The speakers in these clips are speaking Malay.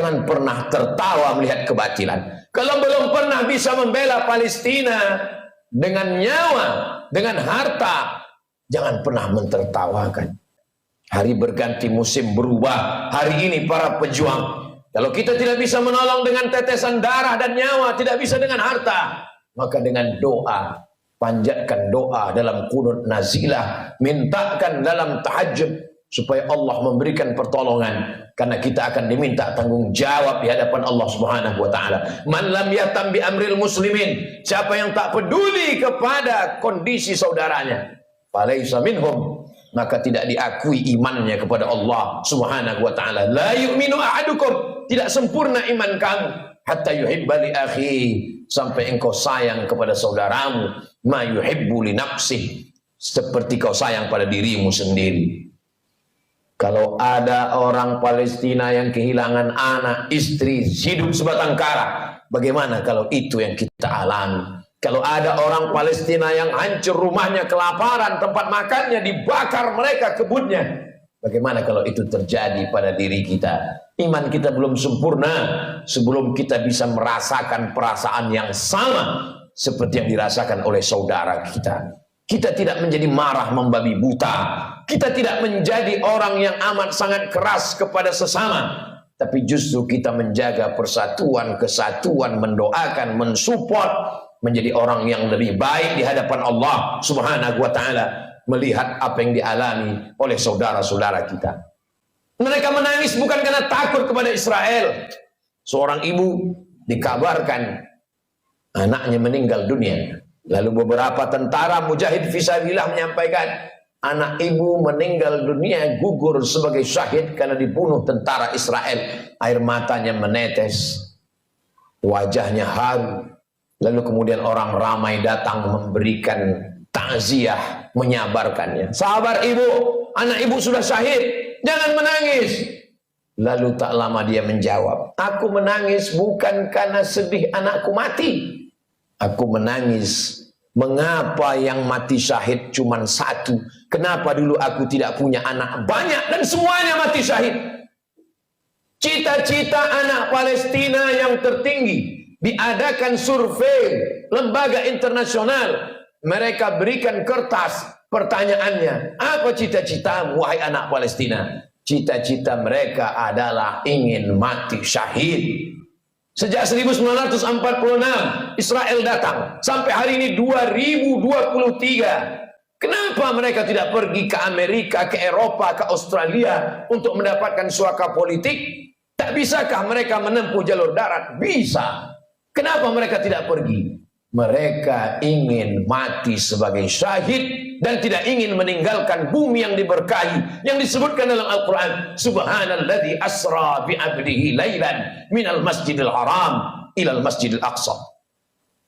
jangan pernah tertawa melihat kebatilan. Kalau belum pernah bisa membela Palestina dengan nyawa, dengan harta, jangan pernah mentertawakan. Hari berganti, musim berubah. Hari ini para pejuang, kalau kita tidak bisa menolong dengan tetesan darah dan nyawa, tidak bisa dengan harta, maka dengan doa, panjatkan doa dalam qunut nazilah, mintakan dalam tahajud supaya Allah memberikan pertolongan, karena kita akan diminta tanggung jawab di hadapan Allah Subhanahu wa taala. Man lam yatam bi amril muslimin, siapa yang tak peduli kepada kondisi saudaranya, falaisa minhum, maka tidak diakui imannya kepada Allah Subhanahu wa taala. La yu'minu ahadukum, tidak sempurna iman kamu, hatta yuhibba li akhi, sampai engkau sayang kepada saudaramu, ma yuhibbu li nafsih, seperti kau sayang pada dirimu sendiri. Kalau ada orang Palestina yang kehilangan anak, istri, hidup sebatang kara, bagaimana kalau itu yang kita alami? Kalau ada orang Palestina yang hancur rumahnya, kelaparan, tempat makannya dibakar mereka, kebunnya, bagaimana kalau itu terjadi pada diri kita? Iman kita belum sempurna sebelum kita bisa merasakan perasaan yang sama seperti yang dirasakan oleh saudara kita. Kita tidak menjadi marah membabi buta. Kita tidak menjadi orang yang amat sangat keras kepada sesama. Tapi justru kita menjaga persatuan, kesatuan, mendoakan, mensupport, menjadi orang yang lebih baik di hadapan Allah Subhanahu wa taala, melihat apa yang dialami oleh saudara-saudara kita. Mereka menangis bukan karena takut kepada Israel. Seorang ibu dikabarkan anaknya meninggal dunia. Lalu beberapa tentara mujahid fisabilillah menyampaikan, anak ibu meninggal dunia, gugur sebagai syahid karena dibunuh tentara Israel. Air matanya menetes, wajahnya haru. Lalu kemudian orang ramai datang memberikan takziah, menyabarkannya. Sabar ibu, anak ibu sudah syahid, jangan menangis. Lalu tak lama dia menjawab, aku menangis bukan karena sedih anakku mati. Aku menangis, mengapa yang mati syahid cuma satu? Kenapa dulu aku tidak punya anak banyak dan semuanya mati syahid? Cita-cita anak Palestina yang tertinggi, diadakan survei lembaga internasional. Mereka berikan kertas, pertanyaannya, apa cita-citamu wahai anak Palestina? Cita-cita mereka adalah ingin mati syahid. Sejak 1946 Israel datang sampai hari ini 2023. Kenapa mereka tidak pergi ke Amerika, ke Eropa, ke Australia untuk mendapatkan suaka politik? Tak bisakah mereka menempuh jalur darat? Bisa. Kenapa mereka tidak pergi? Mereka ingin mati sebagai syahid dan tidak ingin meninggalkan bumi yang diberkahi yang disebutkan dalam Al-Quran, subhanalladzi asra bi'abdihi lailan minal masjidil haram ilal masjidil aqsa.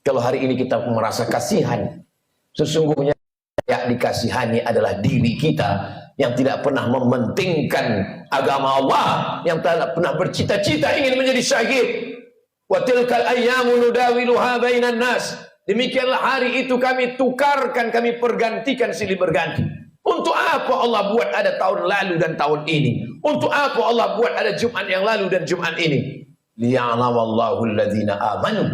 Kalau hari ini kita merasa kasihan, sesungguhnya yang dikasihani adalah diri kita yang tidak pernah mementingkan agama Allah, yang tidak pernah bercita-cita ingin menjadi syahid. Wa tilkal ayyamu nudawiluha bainan nas. Demikianlah hari itu kami tukarkan, kami pergantikan silih berganti. Untuk apa Allah buat ada tahun lalu dan tahun ini? Untuk apa Allah buat ada Jumat yang lalu dan Jumat ini? Liya'lamallahu alladhina amanu.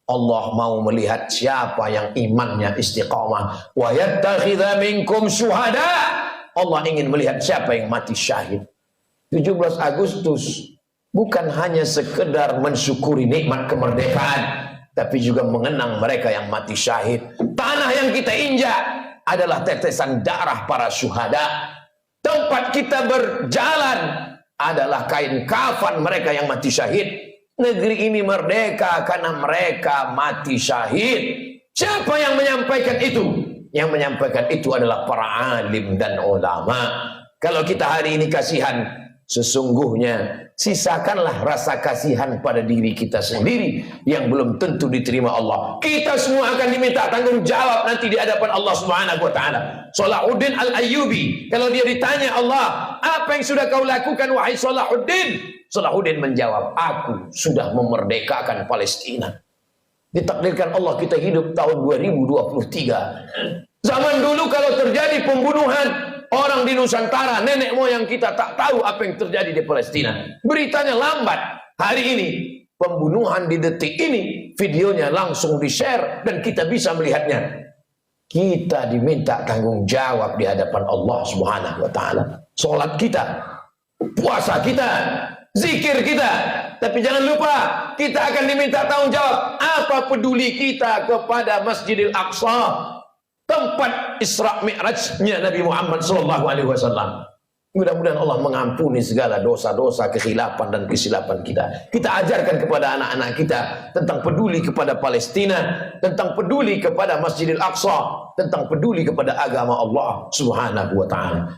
Allah mau melihat siapa yang imannya istiqamah. Wa yattakhidha minkum syuhada. Allah ingin melihat siapa yang mati syahid. 17 Agustus bukan hanya sekedar mensyukuri nikmat kemerdekaan, tapi juga mengenang mereka yang mati syahid. Tanah yang kita injak adalah tetesan darah para syuhada. Tempat kita berjalan adalah kain kafan mereka yang mati syahid. Negeri ini merdeka karena mereka mati syahid. Siapa yang menyampaikan itu? Yang menyampaikan itu adalah para alim dan ulama. Kalau kita hari ini kasihan, sesungguhnya sisakanlah rasa kasihan pada diri kita sendiri yang belum tentu diterima Allah. Kita semua akan diminta tanggung jawab nanti di hadapan Allah Subhanahu wa taala. Salahuddin Al-Ayyubi, kalau dia ditanya Allah, apa yang sudah kau lakukan wahai Salahuddin? Salahuddin menjawab, aku sudah memerdekakan Palestina. Ditakdirkan Allah kita hidup tahun 2023. Zaman dulu kalau terjadi pembunuhan orang di Nusantara, nenek moyang kita tak tahu apa yang terjadi di Palestina. Beritanya lambat. Hari ini, pembunuhan di detik ini, videonya langsung di-share dan kita bisa melihatnya. Kita diminta tanggung jawab di hadapan Allah Subhanahu wa taala. Salat kita, puasa kita, zikir kita. Tapi jangan lupa, kita akan diminta tanggung jawab. Apa peduli kita kepada Masjidil Aqsa, tempat Isra Mi'rajnya Nabi Muhammad SAW. Mudah-mudahan Allah mengampuni segala dosa-dosa, kesilapan dan kesilapan kita. Kita ajarkan kepada anak-anak kita tentang peduli kepada Palestina, tentang peduli kepada Masjidil Aqsa, tentang peduli kepada agama Allah Subhanahu wa taala.